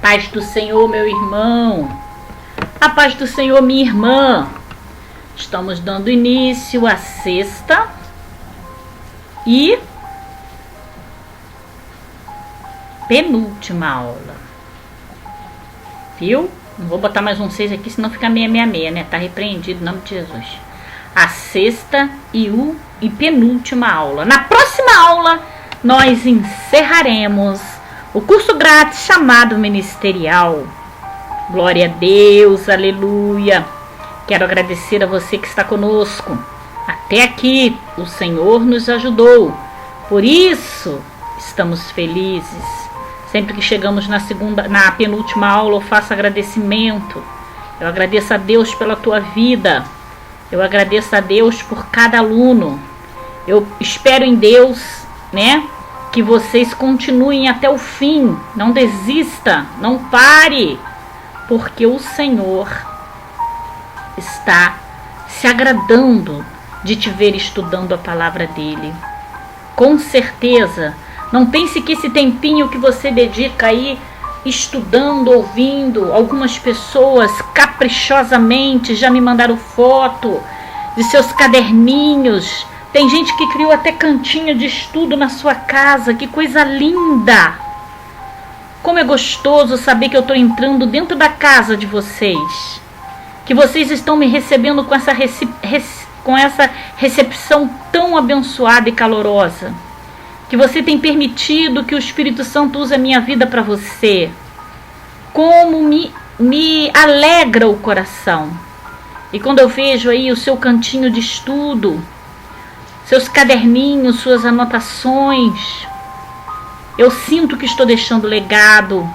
Paz do Senhor, meu irmão. A paz do Senhor, minha irmã. Estamos dando início à sexta e penúltima aula. Viu? Não vou botar mais um 6 aqui, senão fica 666, né? Tá repreendido em nome de Jesus. A sexta e penúltima aula. Na próxima aula, nós encerraremos o curso grátis chamado Ministerial. Glória a Deus, aleluia. Quero agradecer a você que está conosco. Até aqui, o Senhor nos ajudou. Por isso, estamos felizes. Sempre que chegamos na penúltima aula, eu faço agradecimento. Eu agradeço a Deus pela tua vida. Eu agradeço a Deus por cada aluno. Eu espero em Deus, né, que vocês continuem até o fim. Não desista, não pare, porque o Senhor está se agradando de te ver estudando a palavra dele. Com certeza, não pense que esse tempinho que você dedica aí estudando, ouvindo, algumas pessoas caprichosamente já me mandaram foto de seus caderninhos. Tem gente que criou até cantinho de estudo na sua casa. Que coisa linda! Como é gostoso saber que eu estou entrando dentro da casa de vocês, que vocês estão me recebendo com essa recepção tão abençoada e calorosa, que você tem permitido que o Espírito Santo use a minha vida para você. Como me alegra o coração. E quando eu vejo aí o seu cantinho de estudo, seus caderninhos, suas anotações, eu sinto que estou deixando legado.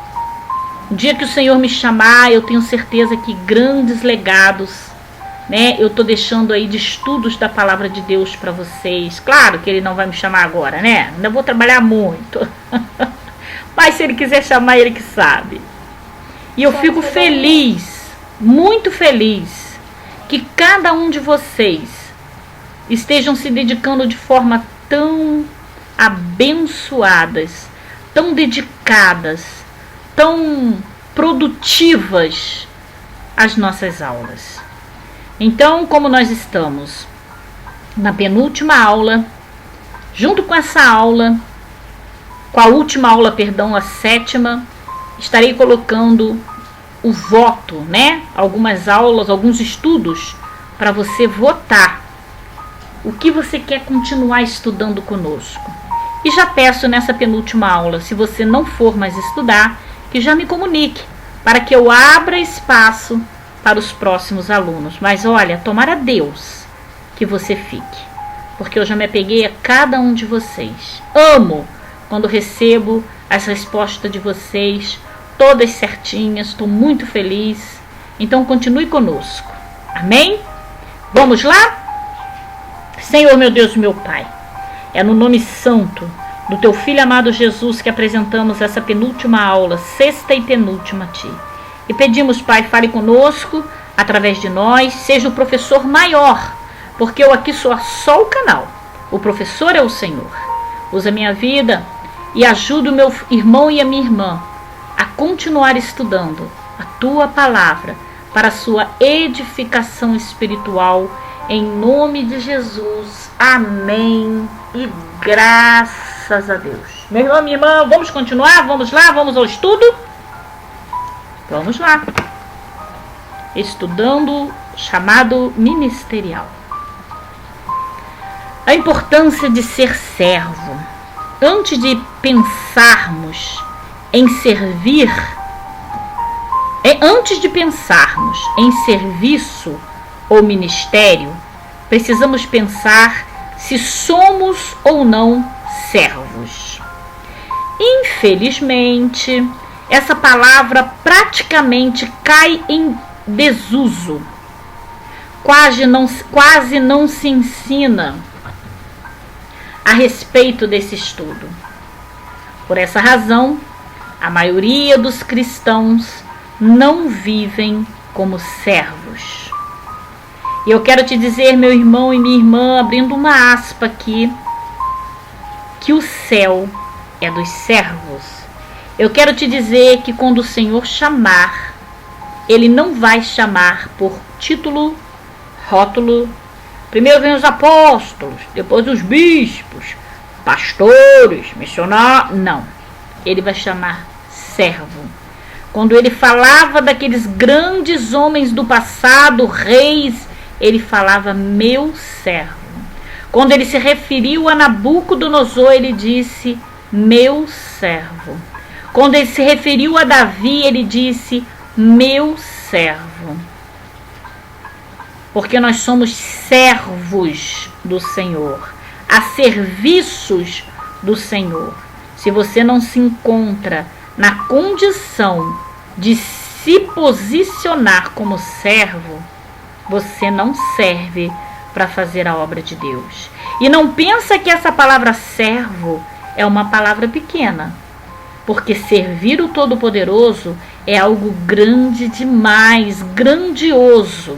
O dia que o Senhor me chamar, eu tenho certeza que grandes legados, né, eu estou deixando aí de estudos da palavra de Deus para vocês. Claro que Ele não vai me chamar agora, né? Ainda vou trabalhar muito. Mas se Ele quiser chamar, Ele que sabe. E eu fico feliz, muito feliz, que cada um de vocês estejam se dedicando de forma tão abençoadas, tão dedicadas, tão produtivas às nossas aulas. Então, como nós estamos na penúltima aula, junto com essa aula, com a última aula, perdão, a sétima, estarei colocando o voto, né? Algumas aulas, alguns estudos para você votar o que você quer continuar estudando conosco. E já peço nessa penúltima aula, se você não for mais estudar, que já me comunique, para que eu abra espaço para os próximos alunos. Mas olha, tomara Deus que você fique, porque eu já me apeguei a cada um de vocês. Amo quando recebo as respostas de vocês, todas certinhas, estou muito feliz. Então continue conosco. Amém? Vamos lá? Senhor, meu Deus, meu Pai, é no nome santo do Teu Filho amado Jesus que apresentamos essa penúltima aula, sexta e penúltima a Ti. E pedimos, Pai, fale conosco, através de nós, seja o professor maior, porque eu aqui sou só o canal. O professor é o Senhor. Usa a minha vida e ajuda o meu irmão e a minha irmã a continuar estudando a Tua palavra para a sua edificação espiritual, em nome de Jesus. Amém. E graças a Deus. Meu irmão, minha irmã, vamos continuar? Vamos lá? Vamos ao estudo? Vamos lá. Estudando chamado Ministerial. A importância de ser servo. Antes de pensarmos em servir, antes de pensarmos em serviço ou ministério, precisamos pensar se somos ou não servos. Infelizmente, essa palavra praticamente cai em desuso. Quase não se ensina a respeito desse estudo. Por essa razão, a maioria dos cristãos não vivem como servos. E eu quero te dizer, meu irmão e minha irmã, abrindo uma aspa aqui, que o céu é dos servos Eu quero te dizer que quando o Senhor chamar, Ele não vai chamar por título, rótulo. Primeiro vem os apóstolos, depois os bispos, pastores, missionários. Não. Ele vai chamar servo. Quando ele falava daqueles grandes homens do passado, reis, ele falava meu servo. Quando ele se referiu a Nabucodonosor, ele disse meu servo. Quando ele se referiu a Davi, ele disse meu servo. Porque nós somos servos do Senhor, a serviços do Senhor. Se você não se encontra na condição de se posicionar como servo, você não serve para fazer a obra de Deus. E não pensa que essa palavra servo é uma palavra pequena, porque servir o Todo-Poderoso é algo grande demais, grandioso.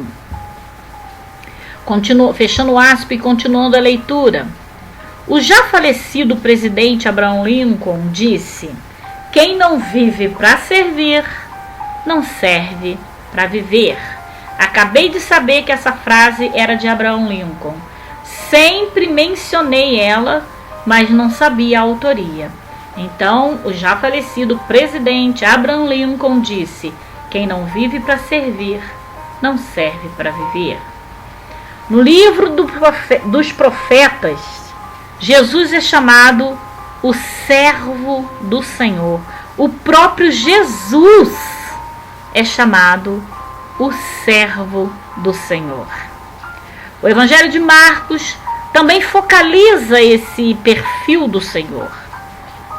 Fechando aspas e continuando a leitura. O já falecido presidente Abraham Lincoln disse: quem não vive para servir, não serve para viver. Acabei de saber que essa frase era de Abraham Lincoln. Sempre mencionei ela, mas não sabia a autoria. Então, o já falecido presidente Abraham Lincoln disse: quem não vive para servir, não serve para viver. No livro dos profetas, Jesus é chamado o servo do Senhor. O próprio Jesus é chamado o servo do Senhor. O Evangelho de Marcos também focaliza esse perfil do Senhor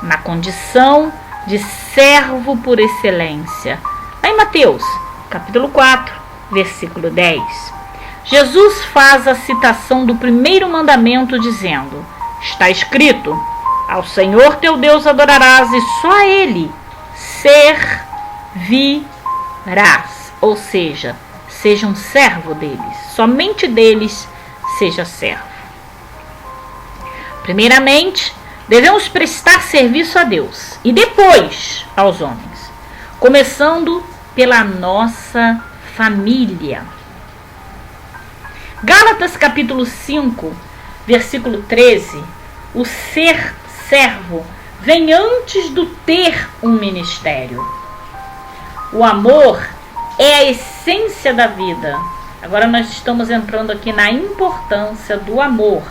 na condição de servo por excelência. Lá em Mateus, capítulo 4, versículo 10. Jesus faz a citação do primeiro mandamento dizendo: está escrito, ao Senhor teu Deus adorarás e só a Ele servirás. Ou seja, seja um servo deles, somente deles seja servo. Primeiramente, devemos prestar serviço a Deus e depois aos homens, começando pela nossa família. Gálatas capítulo 5, versículo 13, o ser servo vem antes do ter um ministério. O amor é a essência da vida. Agora nós estamos entrando aqui na importância do amor.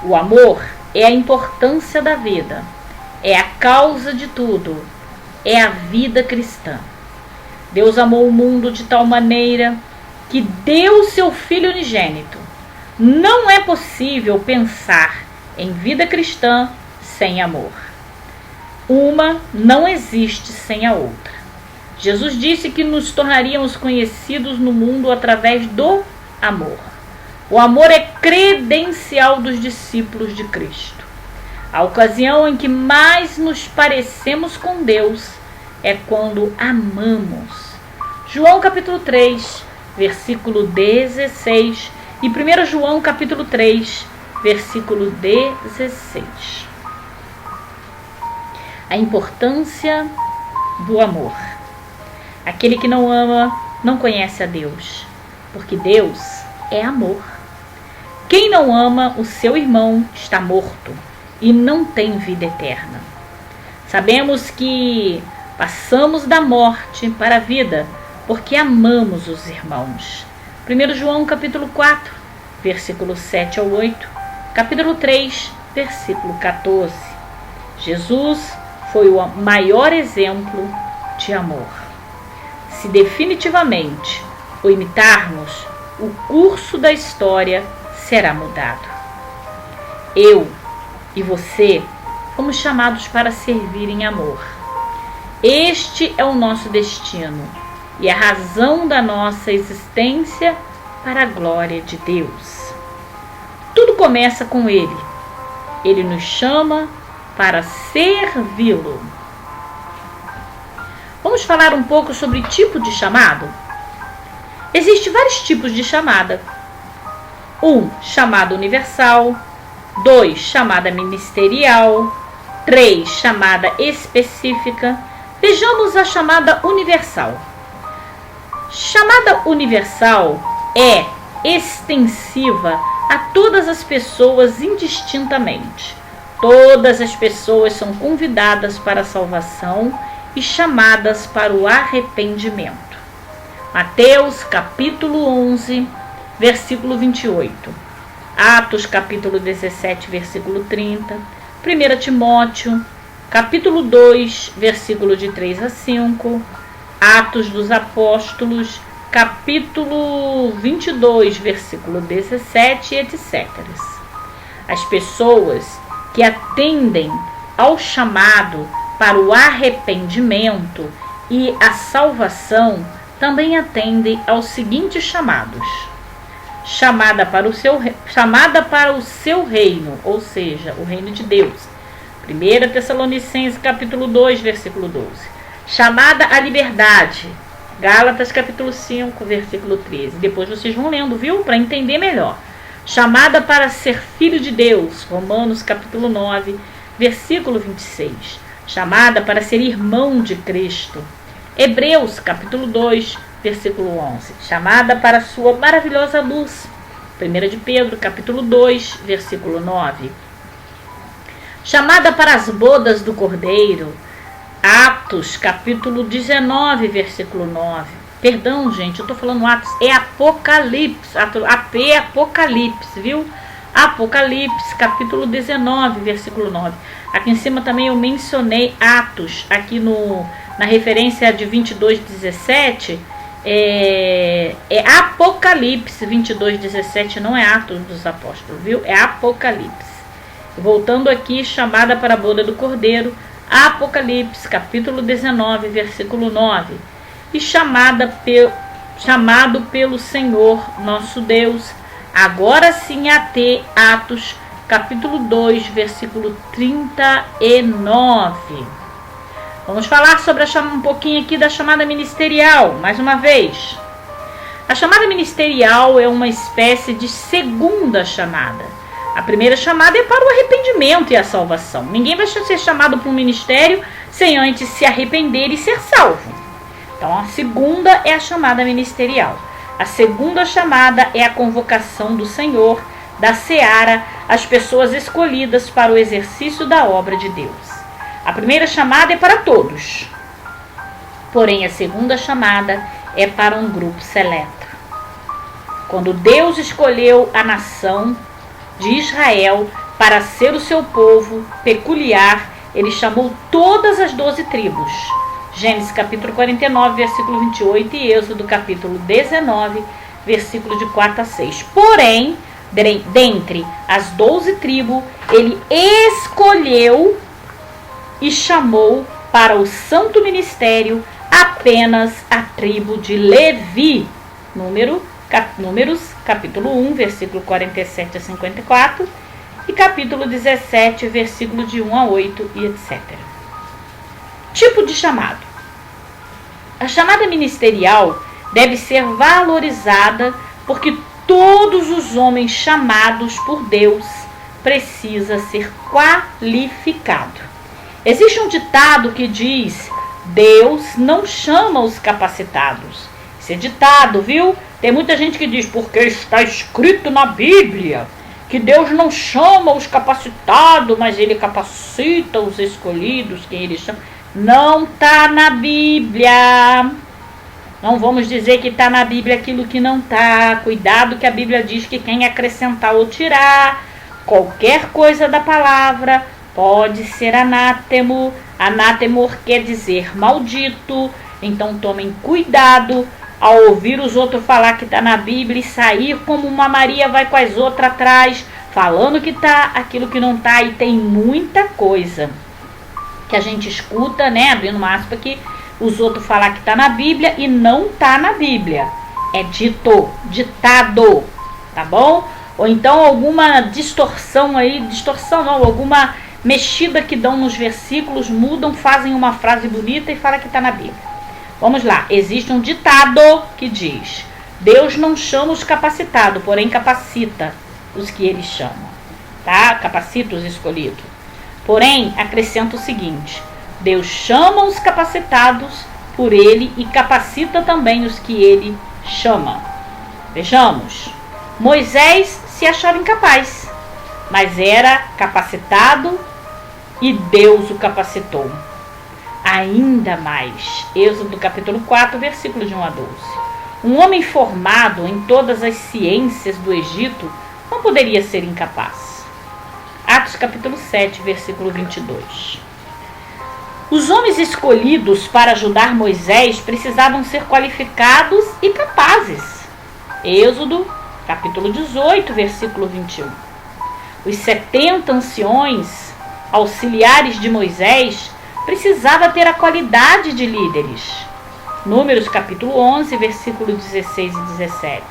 O amor é a importância da vida, é a causa de tudo, é a vida cristã. Deus amou o mundo de tal maneira que deu seu Filho unigênito. Não é possível pensar em vida cristã sem amor. Uma não existe sem a outra. Jesus disse que nos tornaríamos conhecidos no mundo através do amor. O amor é credencial dos discípulos de Cristo. A ocasião em que mais nos parecemos com Deus é quando amamos. João capítulo 3, versículo 16 e 1 João capítulo 3, versículo 16. A importância do amor. Aquele que não ama não conhece a Deus, porque Deus é amor. Quem não ama o seu irmão está morto e não tem vida eterna. Sabemos que passamos da morte para a vida porque amamos os irmãos. 1 João capítulo 4, versículo 7 ao 8, capítulo 3, versículo 14. Jesus foi o maior exemplo de amor. Se definitivamente o imitarmos, o curso da história será mudado. Eu e você fomos chamados para servir em amor. Este é o nosso destino e a razão da nossa existência para a glória de Deus. Tudo começa com Ele. Ele nos chama para servi-lo. Vamos falar um pouco sobre tipo de chamado? Existem vários tipos de chamada. 1. Chamada universal. 2. Chamada ministerial. 3, chamada específica. Vejamos a chamada universal. Chamada universal é extensiva a todas as pessoas indistintamente. Todas as pessoas são convidadas para a salvação e chamadas para o arrependimento. Mateus capítulo 11, versículo 28. Atos capítulo 17, versículo 30. 1 Timóteo capítulo 2, versículo de 3 a 5. Atos dos Apóstolos capítulo 22, versículo 17, etc. As pessoas que atendem ao chamado para o arrependimento e a salvação também atendem aos seguintes chamados: chamada para o seu reino, ou seja, o reino de Deus. 1 Tessalonicenses capítulo 2, versículo 12. Chamada à liberdade. Gálatas capítulo 5, versículo 13. Depois vocês vão lendo, viu? Para entender melhor. Chamada para ser filho de Deus. Romanos capítulo 9, versículo 26. Chamada para ser irmão de Cristo. Hebreus capítulo 2, versículo 11. Chamada para sua maravilhosa luz. 1 de Pedro capítulo 2, versículo 9. Chamada para as bodas do Cordeiro. Atos capítulo 19, versículo 9. Perdão, gente, eu estou falando Atos, é Apocalipse. AP é Apocalipse, viu? Apocalipse capítulo 19, versículo 9. Aqui em cima também eu mencionei Atos, aqui na referência de 22:17, é Apocalipse 22:17, não é Atos dos Apóstolos, viu? É Apocalipse. Voltando aqui, chamada para a boda do Cordeiro, Apocalipse capítulo 19, versículo 9. E chamado pelo Senhor nosso Deus, agora sim até Atos capítulo 2, versículo 39. Vamos falar sobre um pouquinho aqui da chamada ministerial, mais uma vez. A chamada ministerial é uma espécie de segunda chamada. A primeira chamada é para o arrependimento e a salvação. Ninguém vai ser chamado para um ministério sem antes se arrepender e ser salvo. Então, a segunda é a chamada ministerial. A segunda chamada é a convocação do Senhor, da seara, as pessoas escolhidas para o exercício da obra de Deus. A primeira chamada é para todos. Porém, a segunda chamada é para um grupo seleto. Quando Deus escolheu a nação de Israel para ser o seu povo peculiar, ele chamou todas as 12 tribos. Gênesis capítulo 49, versículo 28 e Êxodo capítulo 19, versículo de 4 a 6. Porém, dentre as 12 tribos, ele escolheu e chamou para o santo ministério apenas a tribo de Levi. Números capítulo 1, versículo 47 a 54 e capítulo 17, versículo de 1 a 8 e etc. Tipo de chamado. A chamada ministerial deve ser valorizada porque todos os homens chamados por Deus precisam ser qualificados. Existe um ditado que diz: Deus não chama os capacitados. Esse é ditado, viu? Tem muita gente que diz, porque está escrito na Bíblia que Deus não chama os capacitados, mas ele capacita os escolhidos, quem ele chama. Não está na Bíblia. Não vamos dizer que está na Bíblia aquilo que não está. Cuidado, que a Bíblia diz que quem acrescentar ou tirar qualquer coisa da palavra pode ser anátemo. Anátemo quer dizer maldito. Então tomem cuidado ao ouvir os outros falar que está na Bíblia e sair como uma Maria vai com as outras atrás, falando que está aquilo que não está. E tem muita coisa que a gente escuta, né, abrindo uma aspa aqui, os outros falar que está na Bíblia e não está na Bíblia. É ditado, tá bom? Ou então alguma distorção aí, alguma mexida que dão nos versículos, mudam, fazem uma frase bonita e fala que está na Bíblia. Vamos lá, existe um ditado que diz: Deus não chama os capacitados, porém capacita os que ele chama, tá? Capacita os escolhidos. Porém, acrescenta o seguinte: Deus chama os capacitados por ele e capacita também os que ele chama. Vejamos, Moisés se achava incapaz, mas era capacitado e Deus o capacitou. Ainda mais, Êxodo capítulo 4, versículos de 1 a 12. Um homem formado em todas as ciências do Egito não poderia ser incapaz. Atos capítulo 7, versículo 22. Os homens escolhidos para ajudar Moisés precisavam ser qualificados e capazes. Êxodo capítulo 18, versículo 21. Os 70 anciões auxiliares de Moisés precisavam ter a qualidade de líderes. Números capítulo 11, versículo 16 e 17.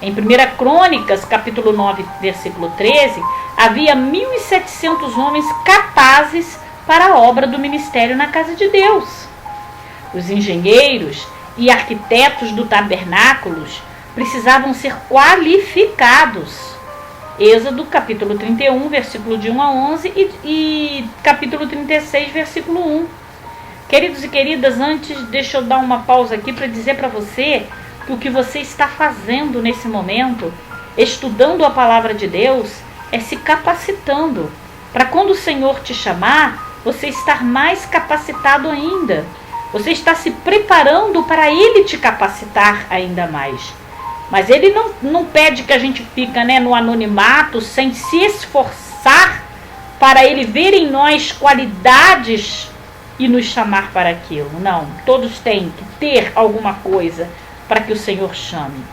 Em 1 Crônicas, capítulo 9, versículo 13, havia 1.700 homens capazes para a obra do ministério na casa de Deus. Os engenheiros e arquitetos do tabernáculo precisavam ser qualificados. Êxodo capítulo 31, versículo de 1 a 11 e capítulo 36, versículo 1. Queridos e queridas, antes deixa eu dar uma pausa aqui para dizer para você que o que você está fazendo nesse momento, estudando a palavra de Deus, é se capacitando, para quando o Senhor te chamar, você estar mais capacitado ainda. Você está se preparando para Ele te capacitar ainda mais. Mas Ele não pede que a gente fique no anonimato, sem se esforçar para Ele ver em nós qualidades e nos chamar para aquilo. Não, todos têm que ter alguma coisa para que o Senhor chame.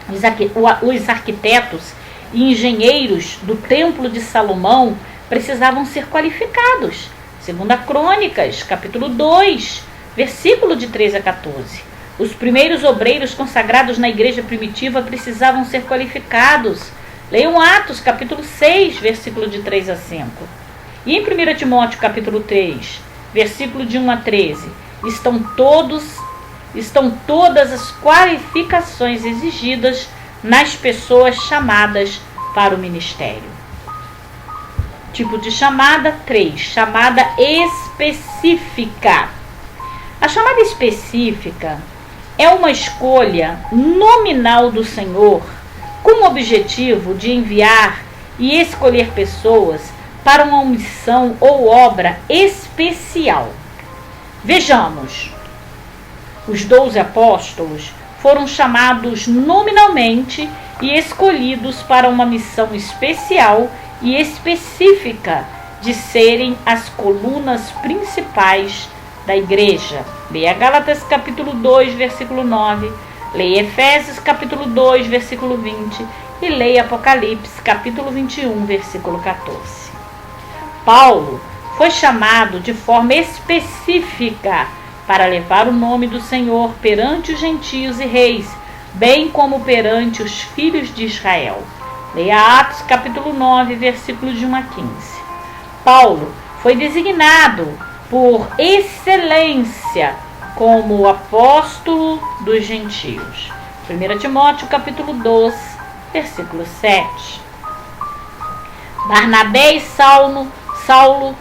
Os arquitetos e engenheiros do Templo de Salomão precisavam ser qualificados. 2 Crônicas, capítulo 2, versículo de 13 a 14. Os primeiros obreiros consagrados na igreja primitiva precisavam ser qualificados. Leiam Atos, capítulo 6, versículo de 3 a 5. E em 1 Timóteo, capítulo 3, versículo de 1 a 13, estão todas as qualificações exigidas nas pessoas chamadas para o ministério. Tipo de chamada 3, chamada específica. A chamada específica é uma escolha nominal do Senhor com o objetivo de enviar e escolher pessoas para uma missão ou obra especial. Vejamos, os 12 apóstolos foram chamados nominalmente e escolhidos para uma missão especial e específica de serem as colunas principais da igreja. Leia Gálatas capítulo 2, versículo 9, leia Efésios capítulo 2, versículo 20 e leia Apocalipse capítulo 21, versículo 14. Paulo foi chamado de forma específica para levar o nome do Senhor perante os gentios e reis, bem como perante os filhos de Israel. Leia Atos capítulo 9, versículos de 1 a 15. Paulo foi designado por excelência como apóstolo dos gentios. 1 Timóteo capítulo 12, versículo 7. Barnabé e Saulo,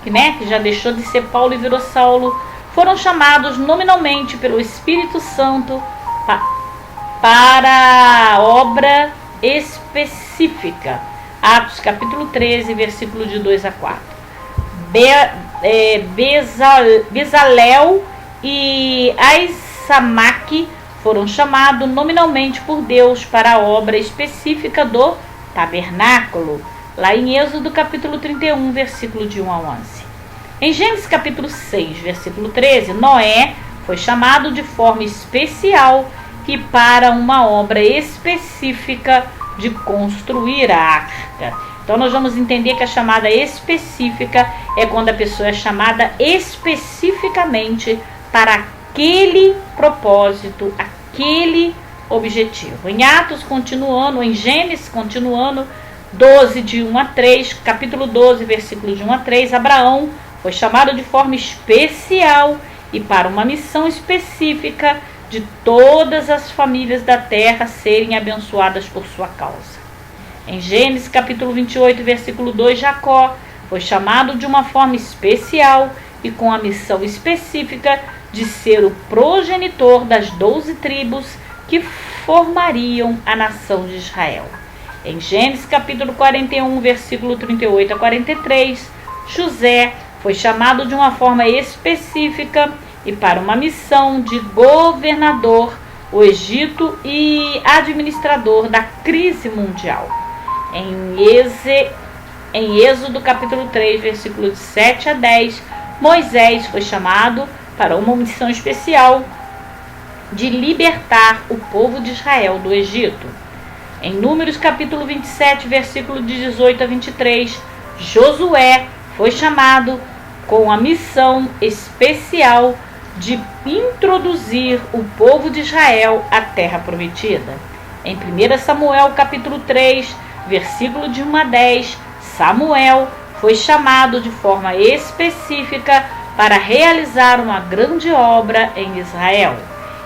que já deixou de ser Paulo e virou Saulo, foram chamados nominalmente pelo Espírito Santo para a obra específica. Atos capítulo 13, versículo de 2 a 4. Bezalel e Aisamaque foram chamados nominalmente por Deus para a obra específica do tabernáculo, lá em Êxodo capítulo 31, versículo de 1 a 11. Em Gênesis capítulo 6, versículo 13, Noé foi chamado de forma especial e para uma obra específica de construir a arca. Então nós vamos entender que a chamada específica é quando a pessoa é chamada especificamente para aquele propósito, aquele objetivo. Em Atos continuando, em Gênesis continuando, 12 de 1 a 3, capítulo 12, versículo de 1 a 3, Abraão foi chamado de forma especial e para uma missão específica de todas as famílias da terra serem abençoadas por sua causa. Em Gênesis capítulo 28, versículo 2, Jacó foi chamado de uma forma especial e com a missão específica de ser o progenitor das 12 tribos que formariam a nação de Israel. Em Gênesis capítulo 41, versículo 38 a 43, José foi chamado de uma forma específica e para uma missão de governador o Egito e administrador da crise mundial. Em Êxodo capítulo 3, versículos de 7 a 10, Moisés foi chamado para uma missão especial de libertar o povo de Israel do Egito. Em Números capítulo 27, versículo de 18 a 23, Josué foi chamado com a missão especial de introduzir o povo de Israel à terra prometida. Em 1 Samuel capítulo 3, versículo de 1 a 10, Samuel foi chamado de forma específica para realizar uma grande obra em Israel.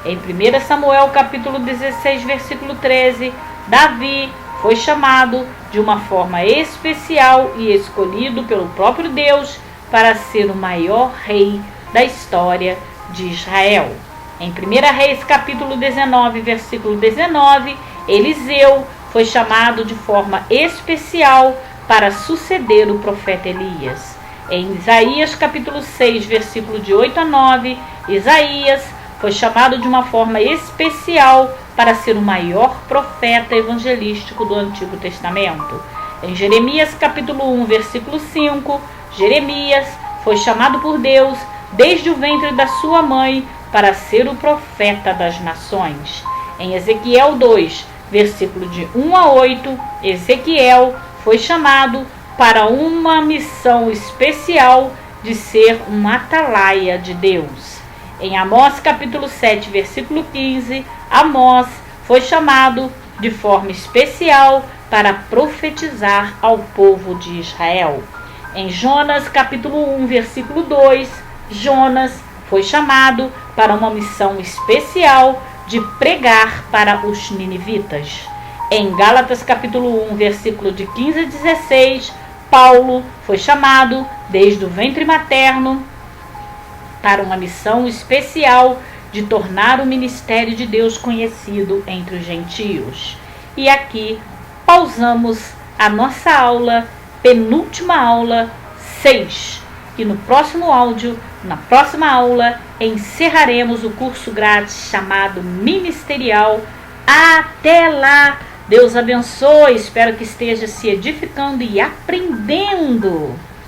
Em 1 Samuel capítulo 16, versículo 13, Davi foi chamado de uma forma especial e escolhido pelo próprio Deus para ser o maior rei da história de Israel. Em 1 Reis capítulo 19, versículo 19, Eliseu foi chamado de forma especial para suceder o profeta Elias. Em Isaías capítulo 6, versículo de 8 a 9, Isaías foi chamado de uma forma especial para ser o maior profeta evangelístico do Antigo Testamento. Em Jeremias capítulo 1, versículo 5, Jeremias foi chamado por Deus desde o ventre da sua mãe para ser o profeta das nações. Em Ezequiel 2, versículo de 1 a 8, Ezequiel foi chamado para uma missão especial de ser um atalaia de Deus. Em Amós capítulo 7, versículo 15, Amós foi chamado de forma especial para profetizar ao povo de Israel. Em Jonas capítulo 1, versículo 2, Jonas foi chamado para uma missão especial de pregar para os ninivitas. Em Gálatas capítulo 1, versículo de 15 a 16, Paulo foi chamado desde o ventre materno para uma missão especial de tornar o ministério de Deus conhecido entre os gentios. E aqui pausamos a nossa aula, penúltima aula 6. E no próximo áudio, na próxima aula, encerraremos o curso grátis chamado Ministerial. Até lá! Deus abençoe, espero que esteja se edificando e aprendendo.